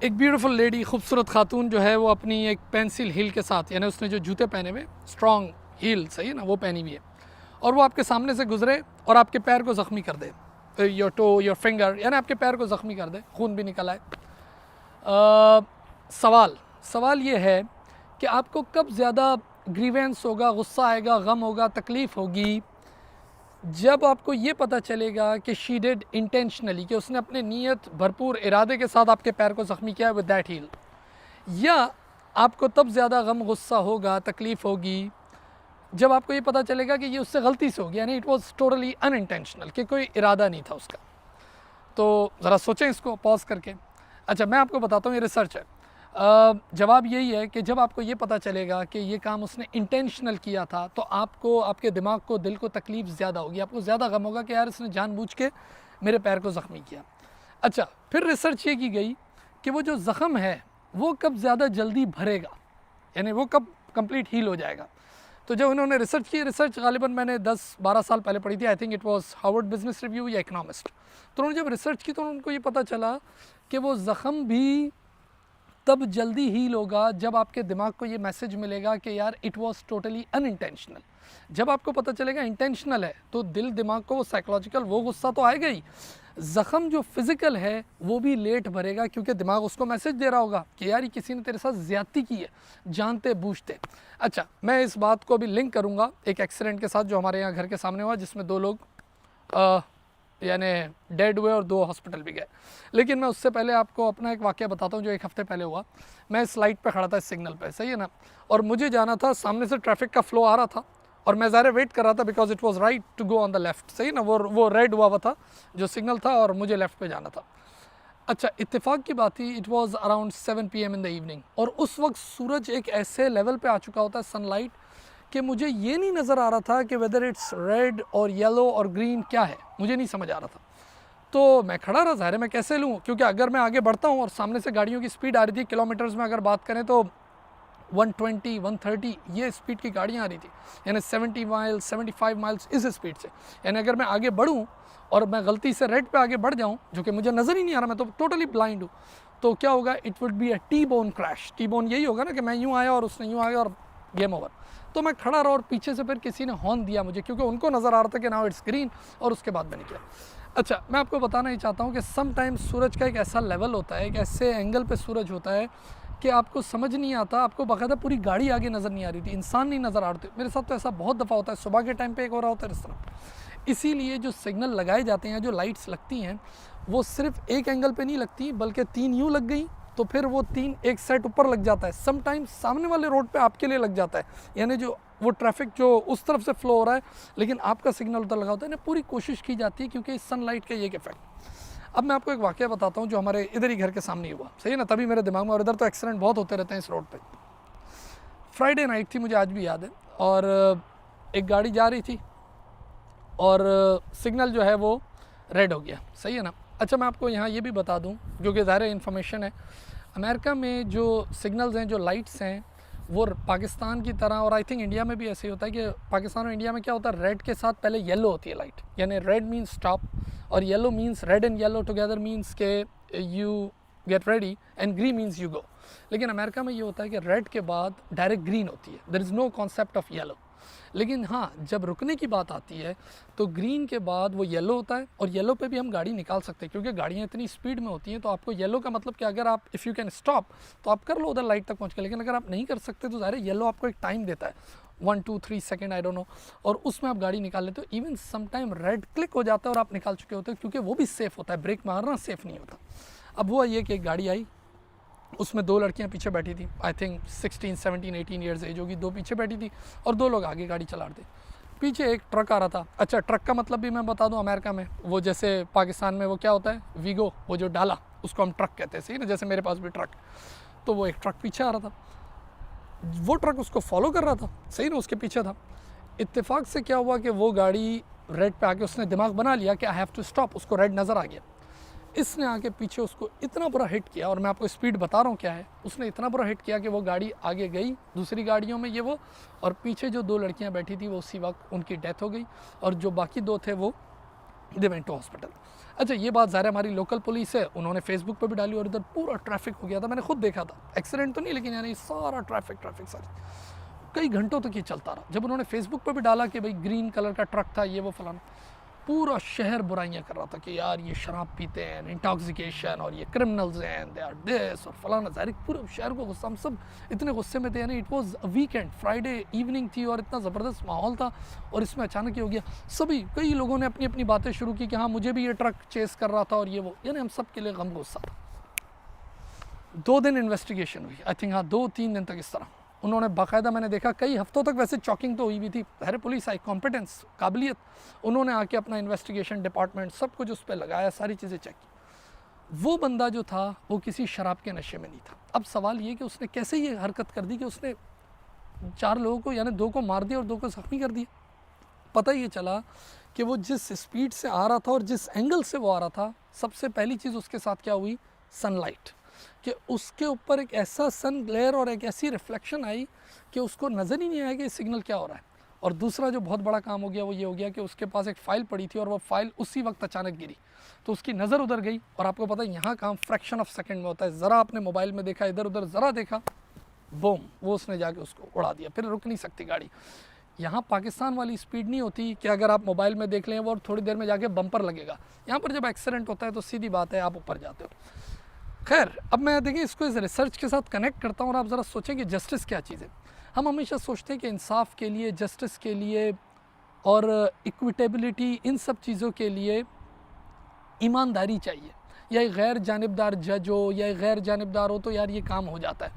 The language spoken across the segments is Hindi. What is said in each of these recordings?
एक ब्यूटीफुल लेडी, खूबसूरत खातून जो है वो अपनी एक पेंसिल हील के साथ, यानी उसने जो जूते पहने हुए स्ट्रॉन्ग हील, सही है ना, वो पहनी हुई है और वो आपके सामने से गुजरे और आपके पैर को ज़ख्मी कर दे, योर टो योर फिंगर, यानी आपके पैर को ज़ख्मी कर दे, खून भी निकल आए। सवाल ये है कि आपको कब ज़्यादा ग्रीवेंस होगा, गुस्सा आएगा, गम होगा, तकलीफ़ होगी, जब आपको ये पता चलेगा कि शी डिड इंटेंशनली, कि उसने अपने नीयत भरपूर इरादे के साथ आपके पैर को ज़ख्मी किया विद दैट हील। या आपको तब ज़्यादा गम, गुस्सा होगा, तकलीफ़ होगी जब आपको ये पता चलेगा कि ये उससे गलती से हो गया, यानी इट वाज टोटली अनइंटेंशनल, कि कोई इरादा नहीं था उसका। तो ज़रा सोचें इसको पॉज करके। अच्छा, मैं आपको बताता हूँ, ये रिसर्च है। जवाब यही है कि जब आपको ये पता चलेगा कि ये काम उसने इंटेंशनल किया था, तो आपको, आपके दिमाग को, दिल को तकलीफ़ ज़्यादा होगी, आपको ज़्यादा गम होगा कि यार इसने जानबूझ के मेरे पैर को ज़ख्मी किया। अच्छा, फिर रिसर्च ये की गई कि वो जो ज़ख़म है वो कब ज़्यादा जल्दी भरेगा, यानी वो कब कंप्लीट हील हो जाएगा। तो जब उन्होंने रिसर्च की, रिसर्च गालिबन मैंने 10-12 साल पहले पढ़ी थी, I think it was Harvard business review या इकोनॉमिस्ट। तो उन्होंने जब रिसर्च की तो उनको ये पता चला कि वो ज़ख़म भी तब जल्दी हील होगा जब आपके दिमाग को ये मैसेज मिलेगा कि यार इट वाज टोटली अनइंटेंशनल। जब आपको पता चलेगा इंटेंशनल है तो दिल दिमाग को वो साइकोलॉजिकल वो गुस्सा तो आएगा ही, ज़ख़म जो फिज़िकल है वो भी लेट भरेगा, क्योंकि दिमाग उसको मैसेज दे रहा होगा कि यार ये किसी ने तेरे साथ ज़्यादती की है जानते बूझते। अच्छा, मैं इस बात को भी लिंक करूँगा एक एक्सीडेंट के साथ जो हमारे यहाँ घर के सामने हुआ, जिसमें 2 लोग यानी डेड हुए और 2 हॉस्पिटल भी गए। लेकिन मैं उससे पहले आपको अपना एक वाक़या बताता हूँ जो 1 हफ़्ते पहले हुआ। मैं इस लाइट पे खड़ा था, इस सिग्नल पे, सही है ना, और मुझे जाना था, सामने से ट्रैफिक का फ़्लो आ रहा था और मैं ज़ाहिर वेट कर रहा था because it was right to go on the left, सही ना, वो रेड हुआ था जो सिग्नल था और मुझे लेफ़्ट पे जाना था। अच्छा, इत्तेफाक की बात थी, it was around 7 PM in the evening और उस वक्त सूरज एक ऐसे लेवल पे आ चुका होता है, सनलाइट, कि मुझे ये नहीं नज़र आ रहा था कि वेदर इट्स रेड और येलो और ग्रीन क्या है, मुझे नहीं समझ आ रहा था। तो मैं खड़ा रहा, ज़ाहिर है मैं कैसे लूँ, क्योंकि अगर मैं आगे बढ़ता हूँ और सामने से गाड़ियों की स्पीड आ रही थी, किलोमीटर्स में अगर बात करें तो 120, 130 ये स्पीड की गाड़ियाँ आ रही थी, यानी 70 माइल्स, 75 माइल्स इस स्पीड से। यानी अगर मैं आगे बढ़ूँ और मैं गलती से रेड पे आगे बढ़ जाऊँ, जो कि मुझे नज़र ही नहीं आ रहा, मैं तो टोटली ब्लाइंड हूँ, तो क्या होगा, it would be a T bone crash. T bone यही होगा ना कि मैं यूँ आया और उसने यूँ आया और गेम ओवर। तो मैं खड़ा रहा और पीछे से फिर किसी ने हॉर्न दिया मुझे, क्योंकि उनको नज़र आ रहा था कि नाउ इट्स ग्रीन, और उसके बाद मैंने किया। अच्छा, मैं आपको बताना ही चाहता हूँ कि समटाइम्स सूरज का एक ऐसा लेवल होता है, एक ऐसे एंगल पे सूरज होता है कि आपको समझ नहीं आता, आपको बाकायदा पूरी गाड़ी आगे नज़र नहीं आ रही थी, इंसान नहीं नज़र आ रहे थे। मेरे साथ तो ऐसा बहुत दफ़ा होता है, सुबह के टाइम पे एक हो रहा होता है इस तरह। इसीलिए जो सिग्नल लगाए जाते हैं, जो लाइट्स लगती हैं, वो सिर्फ एक एंगल पे नहीं लगती, बल्कि 3 यूँ लग गई तो फिर वो 3 एक सेट ऊपर लग जाता है, समटाइम्स सामने वाले रोड पे आपके लिए लग जाता है, यानी जो वो ट्रैफिक जो उस तरफ से फ्लो हो रहा है लेकिन आपका सिग्नल उधर लगा होता है ना, पूरी कोशिश की जाती है, क्योंकि सनलाइट का ये एक इफेक्ट। अब मैं आपको एक वाक़या बताता हूँ जो हमारे इधर ही घर के सामने ही हुआ, सही है ना, तभी मेरे दिमाग में, और इधर तो एक्सीडेंट बहुत होते रहते हैं इस रोड पे। फ्राइडे नाइट थी, मुझे आज भी याद है, और एक गाड़ी जा रही थी और सिग्नल जो है वो रेड हो गया, सही है ना। अच्छा, मैं आपको यहाँ ये भी बता दूँ, क्योंकि ज़ाहिर इन्फॉर्मेशन है, अमेरिका में जो सिग्नल्स हैं, जो लाइट्स हैं, वो पाकिस्तान की तरह, और आई थिंक इंडिया में भी ऐसे ही होता है कि पाकिस्तान और इंडिया में क्या होता है, रेड के साथ पहले येलो होती है लाइट, यानी रेड मीन्स स्टॉप और yellow means, red and yellow together means के you get ready, and green means you go. लेकिन अमेरिका में ये होता है कि रेड के बाद डायरेक्ट ग्रीन होती है, there is no concept of yellow. लेकिन हाँ, जब रुकने की बात आती है तो ग्रीन के बाद वो येलो होता है, और येलो पे भी हम गाड़ी निकाल सकते हैं, क्योंकि गाड़ियाँ इतनी स्पीड में होती हैं, तो आपको येलो का मतलब कि अगर आप, इफ़ यू कैन स्टॉप, तो आप कर लो उधर लाइट तक पहुँच के। लेकिन अगर आप नहीं कर सकते तो ज़ाहिर है येलो आपको एक टाइम देता है, 1 2 3 सेकेंड, आई डोंट नो, और उसमें आप गाड़ी निकाल लेते हो। इवन समटाइम रेड क्लिक हो जाता है और आप निकाल चुके होते हो, क्योंकि वो भी सेफ़ होता है, ब्रेक मारना सेफ़ नहीं होता। अब हुआ ये कि एक गाड़ी आई, उसमें 2 लड़कियां पीछे बैठी थी, आई थिंक 16, 17, 18 ईयर्स एज होगी, 2 पीछे बैठी थी और 2 लोग आगे गाड़ी चला रहे थे। पीछे एक ट्रक आ रहा था। अच्छा, ट्रक का मतलब भी मैं बता दूं, अमेरिका में वो जैसे पाकिस्तान में वो क्या होता है, वीगो, वो जो डाला उसको हम ट्रक कहते हैं, सही ना, जैसे मेरे पास भी ट्रक। तो वो एक ट्रक पीछे आ रहा था, वो ट्रक उसको फॉलो कर रहा था, सही ना, उसके पीछे था। इत्तेफाक से क्या हुआ कि वो गाड़ी रेड पे आके उसने दिमाग बना लिया कि आई हैव टू स्टॉप, उसको रेड नज़र आ गया। इसने आके पीछे उसको इतना बुरा हिट किया, और मैं आपको स्पीड बता रहा हूँ क्या है, उसने इतना बुरा हिट किया कि वो गाड़ी आगे गई दूसरी गाड़ियों में, ये वो, और पीछे जो 2 लड़कियाँ बैठी थी वो उसी वक्त उनकी डेथ हो गई, और जो बाकी 2 थे वो दे वेंट टू हॉस्पिटल। अच्छा, ये बात ज़ाहिर है हमारी लोकल पुलिस है, उन्होंने फेसबुक पे भी डाली और इधर पूरा ट्रैफिक हो गया था, मैंने खुद देखा था, एक्सीडेंट तो नहीं लेकिन यानी सारा ट्रैफिक सारी कई घंटों तक ये चलता रहा। जब उन्होंने फेसबुक पे भी डाला कि भाई ग्रीन कलर का ट्रक था, ये वो फलाना, पूरा शहर बुराइयां कर रहा था कि यार ये शराब पीते हैं, इंटॉक्सिकेशन, और ये क्रिमिनल्स हैं, दे आर दिस और फलाना। ज़ाहिर पूरे शहर को गुस्सा, हम सब इतने गुस्से में थे, यानी it was a weekend, Friday evening थी और इतना ज़बरदस्त माहौल था, और इसमें अचानक ये हो गया। सभी कई लोगों ने अपनी अपनी बातें शुरू की कि हाँ मुझे भी ये ट्रक चेस कर रहा था और ये वो, यानी हम सब के लिए गम गुस्सा था। 2 दिन इन्वेस्टिगेशन हुई, आई थिंक हाँ 2-3 दिन तक इस तरह उन्होंने बाकायदा, मैंने देखा कई हफ्तों तक वैसे चॉकिंग तो हुई भी थी, हर पुलिस आई, कॉम्पिटेंस, काबिलियत, उन्होंने आके अपना इन्वेस्टिगेशन डिपार्टमेंट सब कुछ उस पर लगाया, सारी चीज़ें चेक की। वो बंदा जो था वो किसी शराब के नशे में नहीं था। अब सवाल ये कि उसने कैसे ये हरकत कर दी कि उसने 4 लोगों को, यानी 2 को मार दिया और 2 को जख्मी कर दिया। पता ये चला कि वो जिस स्पीड से आ रहा था और जिस एंगल से वो आ रहा था, सबसे पहली चीज़ उसके साथ क्या हुई, सनलाइट, कि उसके ऊपर एक ऐसा सन ग्लेयर और एक ऐसी रिफ्लेक्शन आई कि उसको नज़र ही नहीं आया कि सिग्नल क्या हो रहा है। और दूसरा जो बहुत बड़ा काम हो गया वो ये हो गया कि उसके पास एक फ़ाइल पड़ी थी और वो फाइल उसी वक्त अचानक गिरी, तो उसकी नज़र उधर गई। और आपको पता है यहाँ काम फ्रैक्शन ऑफ सेकंड में होता है, ज़रा आपने मोबाइल में देखा, इधर उधर ज़रा देखा, बूम, वो उसने जाके उसको उड़ा दिया, फिर रुक नहीं सकती गाड़ी। यहाँ पाकिस्तान वाली स्पीड नहीं होती कि अगर आप मोबाइल में देख लें वो थोड़ी देर में जाके बम्पर लगेगा। यहाँ पर जब एक्सीडेंट होता है तो सीधी बात है आप ऊपर जाते हो। खैर, अब मैं देखिए इसको इस रिसर्च के साथ कनेक्ट करता हूँ और आप ज़रा सोचें कि जस्टिस क्या चीज़ है। हम हमेशा सोचते हैं कि इंसाफ के लिए, जस्टिस के लिए और इक्विटेबिलिटी, इन सब चीज़ों के लिए ईमानदारी चाहिए, या एक गैर जानिबदार जज हो या एक गैर जानिबदार हो तो यार ये काम हो जाता है।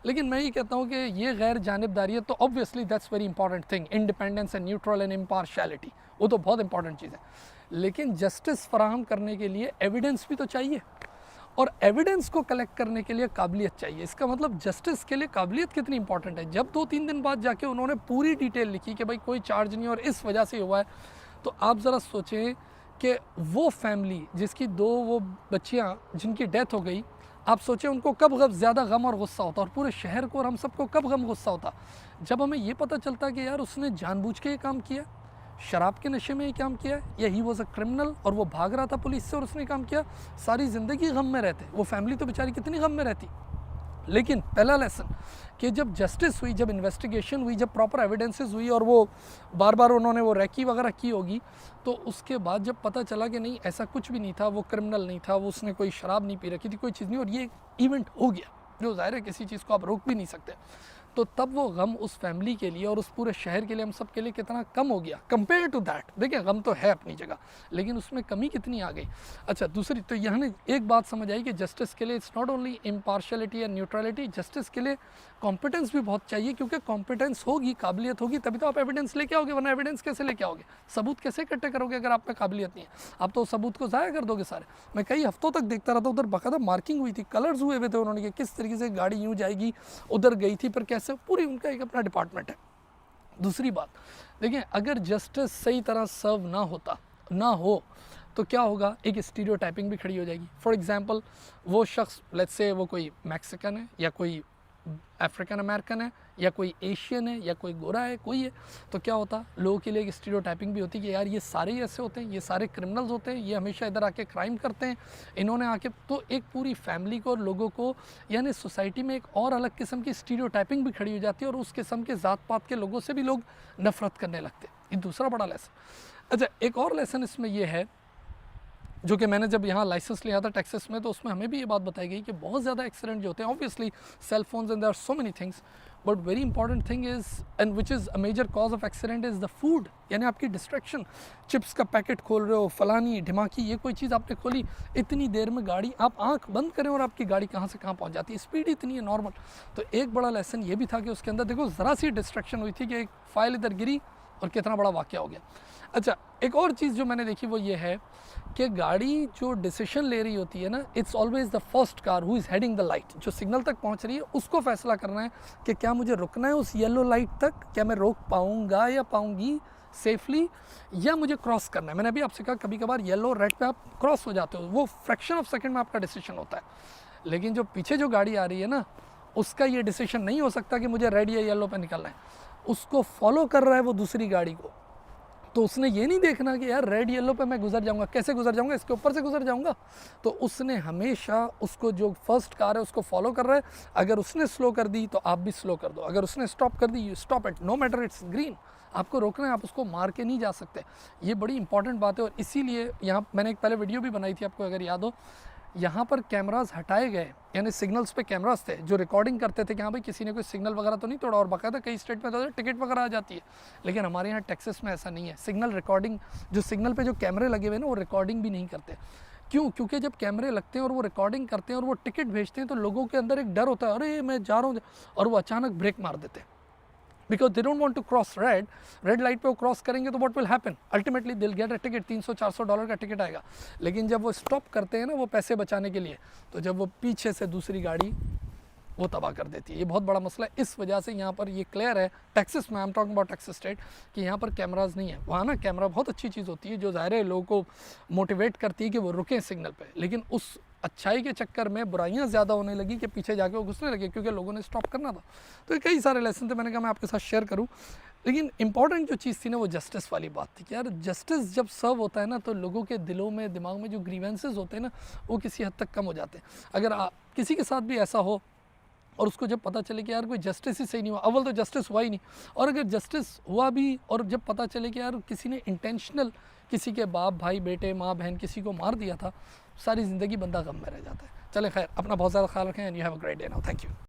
लेकिन मैं ये कहता हूँ कि ये गैर जानिबदारी तो obviously that's very important thing, independence and neutral and impartiality, वो तो बहुत इंपॉर्टेंट चीज़ है। लेकिन जस्टिस फराहम करने के लिए एविडेंस भी तो चाहिए, और एविडेंस को कलेक्ट करने के लिए काबिलियत चाहिए। इसका मतलब जस्टिस के लिए काबिलियत कितनी इंपॉर्टेंट है। जब 2-3 दिन बाद जाके उन्होंने पूरी डिटेल लिखी कि भाई कोई चार्ज नहीं और इस वजह से हुआ है, तो आप ज़रा सोचें कि वो फैमिली जिसकी 2 वो बच्चियां जिनकी डेथ हो गई, आप सोचें उनको कब ज़्यादा गम और गुस्सा होता, और पूरे शहर को और हम सबको कब गम गुस्सा होता जब हमें ये पता चलता कि यार उसने जानबूझ के ये काम किया, शराब के नशे में ये काम किया, या ही वॉज अ क्रिमिनल और वो भाग रहा था पुलिस से और उसने काम किया। सारी ज़िंदगी गम में रहते, वो फैमिली तो बेचारी कितनी गम में रहती। लेकिन पहला लेसन कि जब जस्टिस हुई, जब इन्वेस्टिगेशन हुई, जब प्रॉपर एविडेंसेस हुई और वो बार बार उन्होंने वो रैकी वगैरह की होगी, तो उसके बाद जब पता चला कि नहीं ऐसा कुछ भी नहीं था, वो क्रिमिनल नहीं था, वो उसने कोई शराब नहीं पी रखी थी, कोई चीज़ नहीं, और ये इवेंट हो गया, जो ज़ाहिर है किसी चीज़ को आप रोक भी नहीं सकते, तो तब वो गम उस फैमिली के लिए और उस पूरे शहर के लिए, हम सब के लिए कितना कम हो गया कंपेयर टू दैट। देखिए गम तो है अपनी जगह, लेकिन उसमें कमी कितनी आ गई। अच्छा, दूसरी तो यहाँ एक बात समझ आई कि जस्टिस के लिए it's not only impartiality and neutrality, justice के लिए कॉम्पिटेंस भी बहुत चाहिए, क्योंकि कॉम्पिटेंस होगी, काबिलियत होगी, तभी तो आप एविडेंस लेके आओगे, वरना एविडेंस कैसे लेके आओगे, सबूत कैसे इकट्ठे करोगे अगर आप में काबिलियत नहीं है। आप तो सबूत को ज़ाया कर दोगे सारे। मैं कई हफ्तों तक देखता रहा था, उधर बाकायदा मार्किंग हुई थी, कलर्स हुए हुए थे उन्होंने कि किस तरीके से गाड़ी यूँ जाएगी, उधर गई थी, पर कैसे, पूरी उनका एक अपना डिपार्टमेंट है। दूसरी बात देखिए, अगर जस्टिस सही तरह सर्व ना हो तो क्या होगा, एक स्टीरियोटाइपिंग भी खड़ी हो जाएगी। फॉर एग्जांपल, वो शख्स लेट्स से वो कोई मैक्सिकन है या कोई अफ्रीकन अमेरिकन है या कोई एशियन है या कोई गोरा है, कोई है, तो क्या होता, लोगों के लिए एक स्टीरियोटाइपिंग भी होती है कि यार ये सारे ही ऐसे होते हैं, ये सारे क्रिमिनल्स होते हैं, ये हमेशा इधर आके क्राइम करते हैं, इन्होंने आके, तो एक पूरी फैमिली को और लोगों को, यानी सोसाइटी में एक और अलग किस्म की स्टीरियोटाइपिंग भी खड़ी हो जाती है और उस किस्म के ज़ात पात के लोगों से भी लोग नफरत करने लगते हैं। ये दूसरा बड़ा लेसन। अच्छा, एक और लेसन इसमें यह है, जो कि मैंने जब यहाँ लाइसेंस लिया था टेक्सास में, तो उसमें हमें भी ये बात बताई गई कि बहुत ज़्यादा एक्सीडेंट जो होते हैं, obviously cell phones and there are so many things, but very important thing is and which is a major cause of accident is the food, यानी आपकी डिस्ट्रैक्शन। चिप्स का पैकेट खोल रहे हो, फलानी ढिमाकी, ये कोई चीज़ आपने खोली, इतनी देर में गाड़ी, आप आंख बंद करें और आपकी गाड़ी कहाँ से कहाँ पहुँच जाती है, स्पीड इतनी है नॉर्मल। तो एक बड़ा लेसन ये भी था कि उसके अंदर देखो ज़रा सी डिस्ट्रैक्शन हुई थी कि एक फाइल इधर गिरी और कितना बड़ा वाक़या हो गया। अच्छा, एक और चीज़ जो मैंने देखी वो ये है कि गाड़ी जो डिसीजन ले रही होती है ना, it's always the first car who is heading the light, जो सिग्नल तक पहुंच रही है उसको फैसला करना है कि क्या मुझे रुकना है उस येलो लाइट तक, क्या मैं रोक पाऊंगा या पाऊंगी सेफली, या मुझे क्रॉस करना है। मैंने अभी आपसे कहा कभी कभार येलो रेड पे आप क्रॉस हो जाते हो, वो फ्रैक्शन ऑफ सेकंड में आपका डिसीजन होता है, लेकिन जो पीछे जो गाड़ी आ रही है ना, उसका ये डिसीजन नहीं हो सकता कि मुझे रेड या येलो पे निकलना है, उसको फॉलो कर रहा है वो दूसरी गाड़ी को, तो उसने ये नहीं देखना कि यार रेड येलो पे मैं गुजर जाऊंगा, कैसे गुजर जाऊंगा, इसके ऊपर से गुजर जाऊंगा। तो उसने हमेशा उसको, जो फर्स्ट कार है उसको फॉलो कर रहा है। अगर उसने स्लो कर दी तो आप भी स्लो कर दो, अगर उसने स्टॉप कर दी you stop it, no matter it's green. आपको रोकना है, आप उसको मार के नहीं जा सकते। ये बड़ी इंपॉर्टेंट बात है। और इसीलिए यहाँ मैंने एक पहले वीडियो भी बनाई थी, आपको अगर याद हो, यहाँ पर कैमरास हटाए गए, यानी सिग्नल्स पे कैमरास थे जो रिकॉर्डिंग करते थे कि हाँ भाई किसी ने कोई सिग्नल वगैरह तो नहीं तोड़ा। और बाकायदा कई स्टेट में तो टिकट वगैरह आ जाती है, लेकिन हमारे यहाँ टेक्सास में ऐसा नहीं है। सिग्नल रिकॉर्डिंग, जो सिग्नल पे जो कैमरे लगे हुए हैं ना, वो रिकॉर्डिंग भी नहीं करते। क्यों? क्योंकि जब कैमरे लगते हैं और वो रिकॉर्डिंग करते हैं और वो टिकट भेजते हैं, तो लोगों के अंदर एक डर होता है, अरे मैं जा रहा हूँ, और वो अचानक ब्रेक मार देते हैं। Because they don't want to cross red light पे वो क्रॉस करेंगे तो what will happen, ultimately they'll get a ticket, $300-400 का टिकट आएगा। लेकिन जब वो स्टॉप करते हैं ना, वो पैसे बचाने के लिए, तो जब वो पीछे से दूसरी गाड़ी वो तबाह कर देती है। ये बहुत बड़ा मसला है। इस वजह से यहाँ पर ये क्लियर है टेक्सास में, I am talking about Texas state, कि यहाँ पर कैमराज नहीं है। वहाँ ना कैमरा बहुत अच्छी चीज़ होती है, जो ज़ाहिर है लोगों को मोटिवेट करती है कि वो रुकें सिग्नल पे। लेकिन उस अच्छाई के चक्कर में बुराइयाँ ज़्यादा होने लगी कि पीछे जाके वो घुसने लगे, क्योंकि लोगों ने स्टॉप करना था। तो ये कई सारे लेसन थे, मैंने कहा मैं आपके साथ शेयर करूँ। लेकिन इंपॉर्टेंट जो चीज़ थी ना, वो जस्टिस वाली बात थी कि यार जस्टिस जब सर्व होता है ना, तो लोगों के दिलों में, दिमाग में जो ग्रीवेंसेस होते हैं ना, वो किसी हद तक कम हो जाते हैं। अगर किसी के साथ भी ऐसा हो और उसको जब पता चले कि यार कोई जस्टिस ही सही नहीं हुआ, अव्वल तो जस्टिस हुआ ही नहीं, और अगर जस्टिस हुआ भी और जब पता चले कि यार किसी ने इंटेंशनल किसी के बाप, भाई, बेटे, माँ, बहन किसी को मार दिया था, सारी ज़िंदगी बंदा गम में रह जाता है। चले खैर, अपना बहुत ज़्यादा ख्याल रखें and you have a great day now. Thank you.